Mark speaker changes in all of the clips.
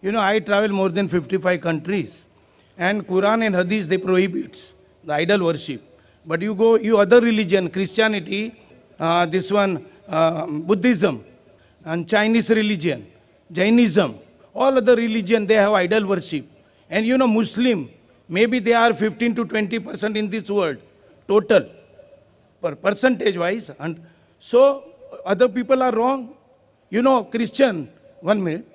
Speaker 1: You know, I travel more than 55 countries. And Quran and Hadith, they prohibit the idol worship. But you go, you other religion, Christianity, this one, Buddhism, and Chinese religion, Jainism, all other religion, they have idol worship. And you know, Muslim, maybe they are 15 to 20% in this world, total, percentage-wise. And so, other people are wrong. You know, Christian, 1 minute,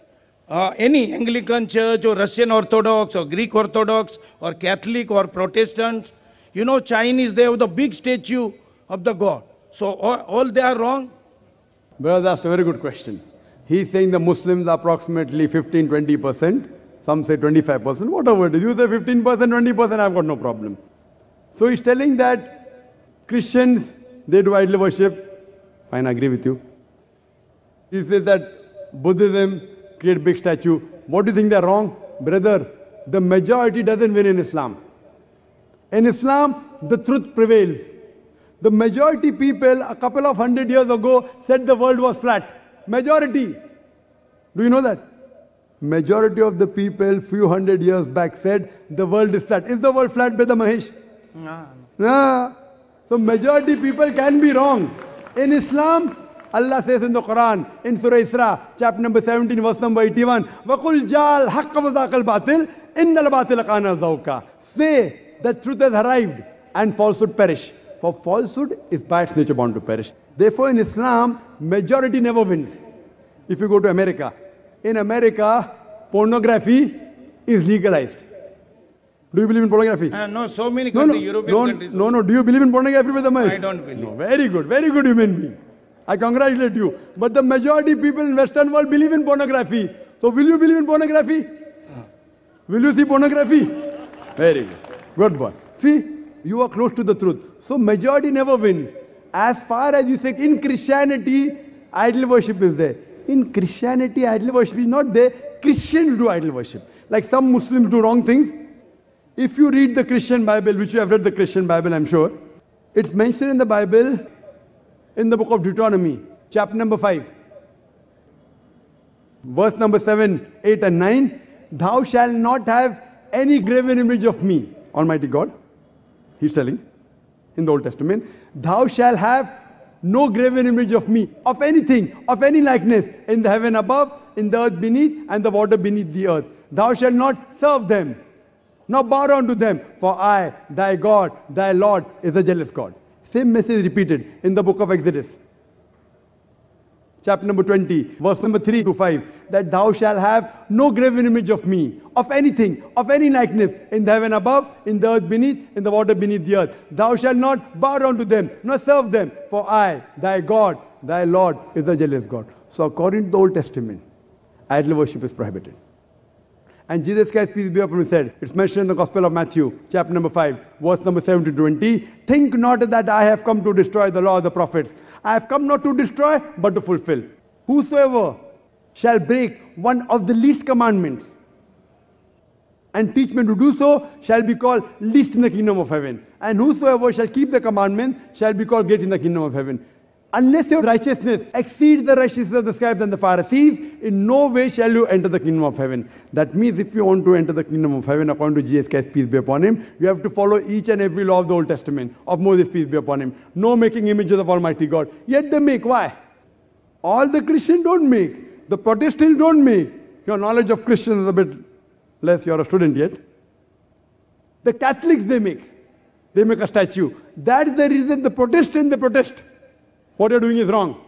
Speaker 1: any Anglican church or Russian Orthodox or Greek Orthodox or Catholic or Protestant, you know, Chinese, they have the big statue of the God. So all they are wrong?
Speaker 2: Brother, that's a very good question. He's saying the Muslims are approximately 15-20%. Some say 25%. Whatever it is. You say 15%, 20%, I've got no problem. So he's telling that Christians, they do idol worship. Fine, I agree with you. He says that Buddhism create big statue. What do you think they're wrong? Brother, the majority doesn't win in Islam. In Islam, the truth prevails. The majority people a couple of 100 years ago said the world was flat. Majority. Do you know that? Majority of the people few 100 years back said the world is flat. Is the world flat, Brother Mahesh?
Speaker 1: No.
Speaker 2: No. So majority people can be wrong. In Islam, Allah says in the Quran, in Surah Isra, chapter number 17, verse number 81, وَقُلْ جَالْ حَقَّ وَزَاقَ الْبَاطِلِ إِنَّ الْبَاطِلَ كَانَ زَوْقًا. Say that truth has arrived and falsehood perish. For falsehood is by its nature bound to perish. Therefore in Islam, majority never wins. If you go to America, in America, pornography is legalized. Do you believe in pornography?
Speaker 1: No, so many countries, European countries.
Speaker 2: No. Do you believe in pornography, Brother Mahesh?
Speaker 1: I don't believe.
Speaker 2: No, very good human being. I congratulate you. But the majority people in Western world believe in pornography. So will you believe in pornography? Will you see pornography? Very good. Good boy. See, you are close to the truth. So majority never wins. As far as you say, in Christianity, idol worship is there. In Christianity, idol worship is not there. Christians do idol worship. Like some Muslims do wrong things. If you read the Christian Bible, which you have read the Christian Bible, I'm sure, it's mentioned in the Bible, in the book of Deuteronomy, chapter number 5, verse number 7, 8 and 9, thou shalt not have any graven image of me, Almighty God. He's telling in the Old Testament, thou shalt have no graven image of me, of anything, of any likeness, in the heaven above, in the earth beneath, and the water beneath the earth. Thou shalt not serve them, nor bow down to them, for I, thy God, thy Lord, is a jealous God. Same message repeated in the book of Exodus, chapter number 20, verse number 3 to 5, that thou shalt have no graven image of me, of anything, of any likeness, in the heaven above, in the earth beneath, in the water beneath the earth. Thou shalt not bow down to them, nor serve them, for I, thy God, thy Lord, is a jealous God. So according to the Old Testament, idol worship is prohibited. And Jesus Christ, peace be upon him, said, it's mentioned in the Gospel of Matthew, chapter number 5, verse number 7 to 20, think not that I have come to destroy the law of the prophets. I have come not to destroy, but to fulfill. Whosoever shall break one of the least commandments and teach men to do so shall be called least in the kingdom of heaven. And whosoever shall keep the commandment shall be called great in the kingdom of heaven. Unless your righteousness exceeds the righteousness of the scribes and the Pharisees, in no way shall you enter the kingdom of heaven. That means if you want to enter the kingdom of heaven, according to Jesus Christ, peace be upon him, you have to follow each and every law of the Old Testament, of Moses, peace be upon him. No making images of Almighty God. Yet they make. Why? All the Christians don't make. The Protestants don't make. Your knowledge of Christians is a bit less. You're a student yet. The Catholics, they make. They make a statue. That's the reason the Protestants, they protest. What you're doing is wrong.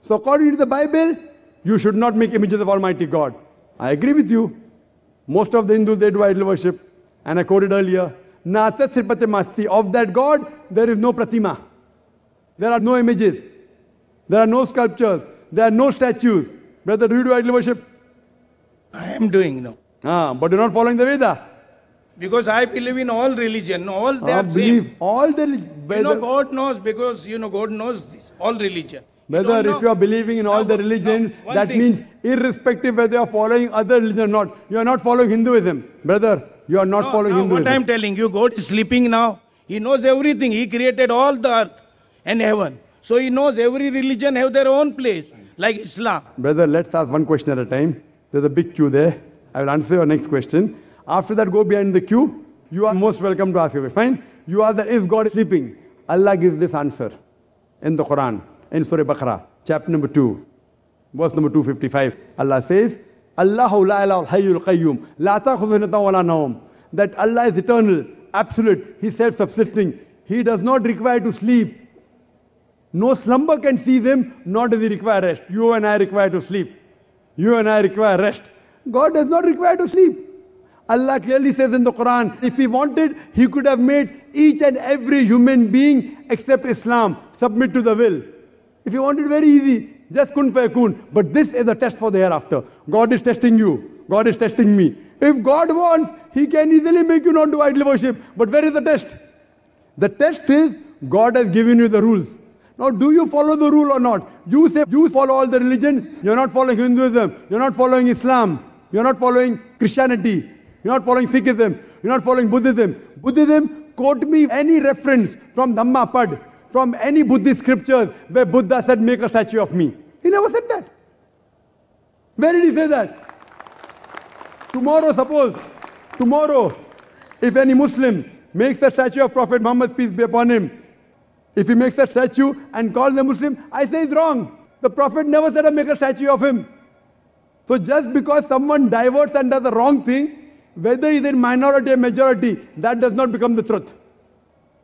Speaker 2: So according to the Bible, you should not make images of Almighty God. I agree with you. Most of the Hindus, they do idol worship. And I quoted earlier, Nata Sirpate Masti. Of that God, there is no pratima. There are no images. There are no sculptures. There are no statues. Brother, do you do idol worship?
Speaker 1: I am doing, no.
Speaker 2: But you're not following the Veda.
Speaker 1: Because I believe in all religion, all they are same.
Speaker 2: All the
Speaker 1: you know, God knows, because you know God knows this, all religion.
Speaker 2: Brother, if you are believing in all the religions, that means irrespective whether you are following other religion or not, you are not following Hinduism. Brother, you are not following Hinduism.
Speaker 1: What I am telling you, God is sleeping now. He knows everything. He created all the earth and heaven. So He knows every religion have their own place, like Islam.
Speaker 2: Brother, let's ask one question at a time. There's a big queue there. I will answer your next question. After that, go behind the queue. You are most welcome to ask your question. Fine. You ask that, is God sleeping? Allah gives this answer in the Quran, in Surah Baqarah, chapter number 2, verse number 255. Allah says, Allahu la ilaha hayyul qayyum, la ta'khudhuhu sinatun wa la nawm. That Allah is eternal, absolute, He is self-subsisting. He does not require to sleep. No slumber can seize Him, nor does He require rest. You and I require to sleep. You and I require rest. God does not require to sleep. Allah clearly says in the Quran, if He wanted, He could have made each and every human being except Islam submit to the will. If He wanted, very easy, just kun fayakun. But this is a test for the hereafter. God is testing you. God is testing me. If God wants, He can easily make you not do idol worship. But where is the test? The test is, God has given you the rules. Now, do you follow the rule or not? You say you follow all the religions. You're not following Hinduism. You're not following Islam. You're not following Christianity. You're not following Sikhism. You're not following Buddhism. Buddhism, quote me any reference from Dhammapad, from any Buddhist scriptures where Buddha said, make a statue of me. He never said that. Where did he say that? Tomorrow, if any Muslim makes a statue of Prophet Muhammad, peace be upon him, if he makes a statue and calls the Muslim, I say it's wrong. The Prophet never said, make a statue of him. So just because someone diverts and does the wrong thing, whether he's in minority or majority, that does not become the truth.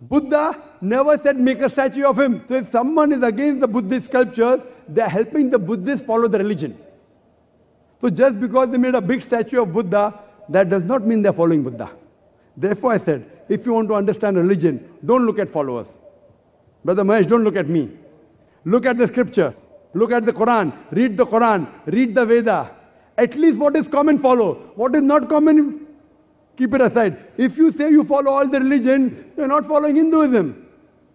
Speaker 2: Buddha never said make a statue of him. So if someone is against the Buddhist sculptures, they are helping the Buddhists follow the religion. So just because they made a big statue of Buddha, that does not mean they are following Buddha. Therefore I said, if you want to understand religion, don't look at followers. Brother Mahesh, don't look at me. Look at the scriptures. Look at the Quran. Read the Quran. Read the Veda. At least what is common, follow. What is not common, keep it aside. If you say you follow all the religions, you're not following Hinduism.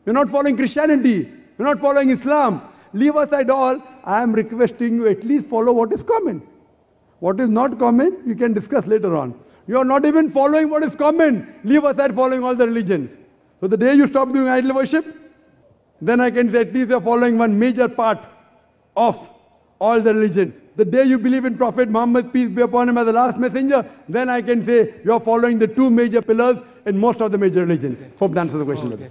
Speaker 2: You're not following Christianity. You're not following Islam. Leave aside all. I am requesting you at least follow what is common. What is not common, you can discuss later on. You are not even following what is common. Leave aside following all the religions. So the day you stop doing idol worship, then I can say at least you are following one major part of all the religions. The day you believe in Prophet Muhammad, peace be upon him, as the last messenger, then I can say you are following the two major pillars in most of the major religions. Hope that answers the question.
Speaker 1: Okay.